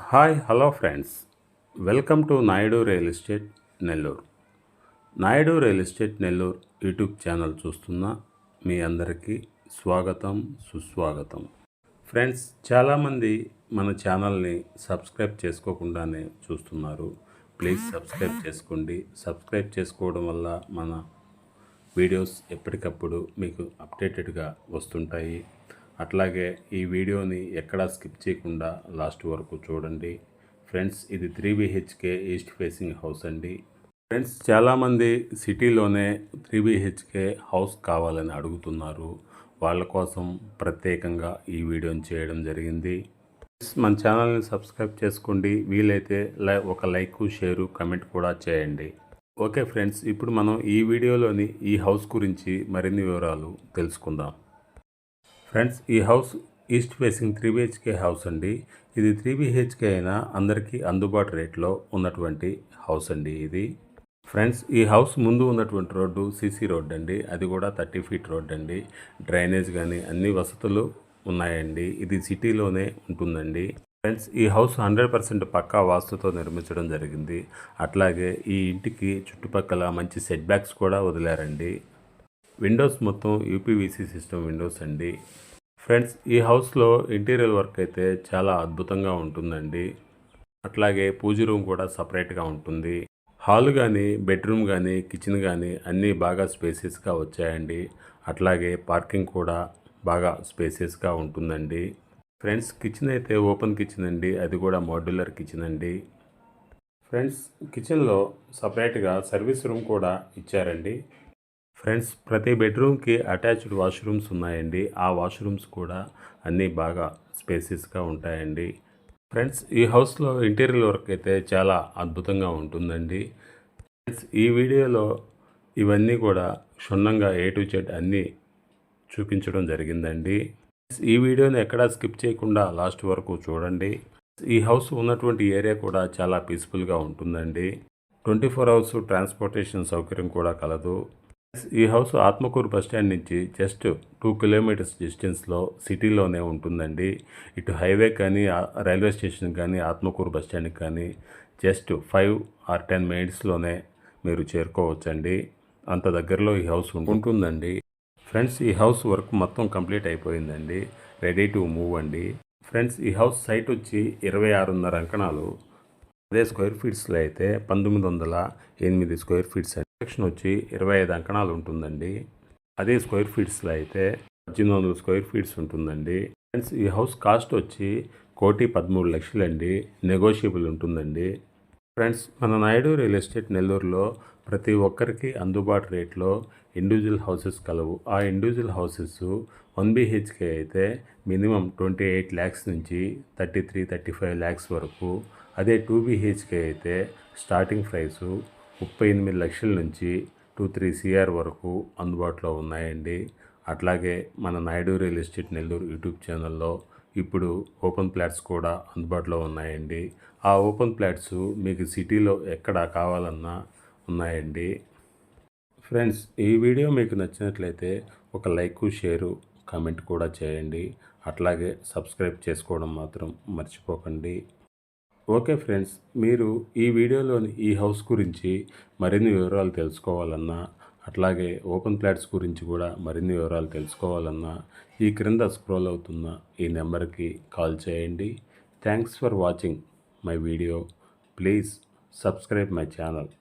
Hello friends. Welcome to Naidu real estate Nellore. Naidu real estate Nellore YouTube channel చూస్తున్న మీ అందరికీ స్వాగతం, సుస్వాగతం. ఫ్రెండ్స్, చాలామంది మన ఛానల్ని సబ్స్క్రైబ్ చేసుకోకుండానే చూస్తున్నారు. ప్లీజ్ సబ్స్క్రైబ్ చేసుకోండి. సబ్స్క్రైబ్ చేసుకోవడం వల్ల మన వీడియోస్ ఎప్పటికప్పుడు మీకు అప్డేటెడ్గా వస్తుంటాయి. అట్లాగే ఈ వీడియోని ఎక్కడా స్కిప్ చేయకుండా లాస్ట్ వరకు చూడండి. ఫ్రెండ్స్, ఇది 3 BHK ఈస్ట్ ఫేసింగ్ హౌస్ అండి. ఫ్రెండ్స్, చాలామంది సిటీలోనే 3 BHK హౌస్ కావాలని అడుగుతున్నారు. వాళ్ళ కోసం ప్రత్యేకంగా ఈ వీడియోని చేయడం జరిగింది. మన ఛానల్ని సబ్స్క్రైబ్ చేసుకోండి. వీలైతే ఒక లైక్, షేరు, కమెంట్ కూడా చేయండి. ఓకే ఫ్రెండ్స్, ఇప్పుడు మనం ఈ వీడియోలోని ఈ హౌస్ గురించి మరిన్ని వివరాలు తెలుసుకుందాం. ఫ్రెండ్స్, ఈ house east facing 3 BHK house అండి. ఇది 3 BHK అయినా అందరికీ అందుబాటు రేట్లో ఉన్నటువంటి హౌస్ అండి ఇది. ఫ్రెండ్స్, ఈ హౌస్ ముందు ఉన్నటువంటి రోడ్డు సీసీ రోడ్ అండి. అది కూడా 30 ఫీట్ రోడ్ అండి. డ్రైనేజ్ కానీ అన్ని వసతులు ఉన్నాయండి. ఇది సిటీలోనే ఉంటుందండి. ఫ్రెండ్స్, ఈ హౌస్ 100% పక్కా వాస్తుతో నిర్మించడం జరిగింది. అట్లాగే ఈ ఇంటికి చుట్టుపక్కల మంచి సెట్ బ్యాక్స్ కూడా వదిలారండి. విండోస్ మొత్తం యూపీవీసీ సిస్టమ్ విండోస్ అండి. ఫ్రెండ్స్, ఈ హౌస్లో ఇంటీరియర్ వర్క్ అయితే చాలా అద్భుతంగా ఉంటుందండి. అట్లాగే పూజ రూమ్ కూడా సపరేట్గా ఉంటుంది. హాల్ కానీ, బెడ్రూమ్ కానీ, కిచెన్ కానీ అన్నీ బాగా స్పేసియస్గా వచ్చాయండి. అట్లాగే పార్కింగ్ కూడా బాగా స్పేసియస్గా ఉంటుందండి. ఫ్రెండ్స్, కిచెన్ అయితే ఓపెన్ కిచెన్ అండి. అది కూడా మాడ్యులర్ కిచెన్ అండి. ఫ్రెండ్స్, కిచెన్లో సపరేట్గా సర్వీస్ రూమ్ కూడా ఇచ్చారండి. ఫ్రెండ్స్, ప్రతి బెడ్రూమ్కి అటాచ్డ్ వాష్రూమ్స్ ఉన్నాయండి. ఆ వాష్రూమ్స్ కూడా అన్నీ బాగా స్పేసియస్గా ఉంటాయండి. ఫ్రెండ్స్, ఈ హౌస్లో ఇంటీరియర్ వర్క్ అయితే చాలా అద్భుతంగా ఉంటుందండి. ఫ్రెండ్స్, ఈ వీడియోలో ఇవన్నీ కూడా క్షుణ్ణంగా A to Z అన్నీ చూపించడం జరిగిందండి. ఈ వీడియోని ఎక్కడా స్కిప్ చేయకుండా లాస్ట్ వరకు చూడండి. ఈ హౌస్ ఉన్నటువంటి ఏరియా కూడా చాలా పీస్ఫుల్గా ఉంటుందండి. 24 hours ట్రాన్స్పోర్టేషన్ సౌకర్యం కూడా కలదు. ఈ హౌస్ ఆత్మకూరు బస్టాండ్ నుంచి జస్ట్ 2 kilometers డిస్టెన్స్లో సిటీలోనే ఉంటుందండి. ఇటు హైవే కానీ, రైల్వే స్టేషన్ కానీ, ఆత్మకూరు బస్టాండ్కి కానీ జస్ట్ 5 or 10 minutesలోనే మీరు చేరుకోవచ్చండి. అంత దగ్గరలో ఈ హౌస్ ఉంటుందండి. ఫ్రెండ్స్, ఈ హౌస్ వర్క్ మొత్తం కంప్లీట్ అయిపోయిందండి. రెడీ టు మూవ్ అండి. ఫ్రెండ్స్, ఈ హౌస్ సైట్ వచ్చి 26.5 అంకణాలు. అదే స్క్వేర్ ఫీట్స్లో అయితే 1908 స్క్వేర్ ఫీట్స్. సెక్షన్ వచ్చి 25 అంకణాలు ఉంటుందండి. అదే స్క్వేర్ ఫీట్స్లో అయితే 1800 స్క్వేర్ ఫీట్స్ ఉంటుందండి. ఫ్రెండ్స్, ఈ హౌస్ కాస్ట్ వచ్చి 1,13,00,000 అండి. నెగోషియబుల్ ఉంటుందండి. ఫ్రెండ్స్, మన నాయుడు రియల్ ఎస్టేట్ నెల్లూరులో ప్రతి ఒక్కరికి అందుబాటు రేట్లో ఇండివిజువల్ హౌసెస్ కలవు. ఆ ఇండివిజువల్ హౌసెస్ 1 BHK అయితే మినిమం 28 lakhs నుంచి 33-35 lakhs వరకు. అదే 2 BHK అయితే స్టార్టింగ్ ప్రైసు 38 లక్షల నుంచి 2-3 CR వరకు అందుబాటులో ఉన్నాయండి. అట్లాగే మన Naidu real estate Nellore YouTube ఛానల్లో ఇప్పుడు ఓపెన్ ప్లాట్స్ కూడా అందుబాటులో ఉన్నాయండి. ఆ ఓపెన్ ప్లాట్స్ మీకు సిటీలో ఎక్కడ కావాలన్నా ఉన్నాయండి. ఫ్రెండ్స్, ఈ వీడియో మీకు నచ్చినట్లయితే ఒక లైక్, షేరు, కామెంట్ కూడా చేయండి. అట్లాగే సబ్స్క్రైబ్ చేసుకోవడం మాత్రం మర్చిపోకండి. ఓకే ఫ్రెండ్స్, మీరు ఈ వీడియోలోని ఈ హౌస్ గురించి మరిన్ని వివరాలు తెలుసుకోవాలన్నా, అట్లాగే ఓపెన్ ప్లాట్స్ గురించి కూడా మరిన్ని వివరాలు తెలుసుకోవాలన్నా ఈ క్రింద స్క్రోల్ అవుతున్న ఈ నెంబర్కి కాల్ చేయండి. Thanks for watching my video. Please subscribe my channel.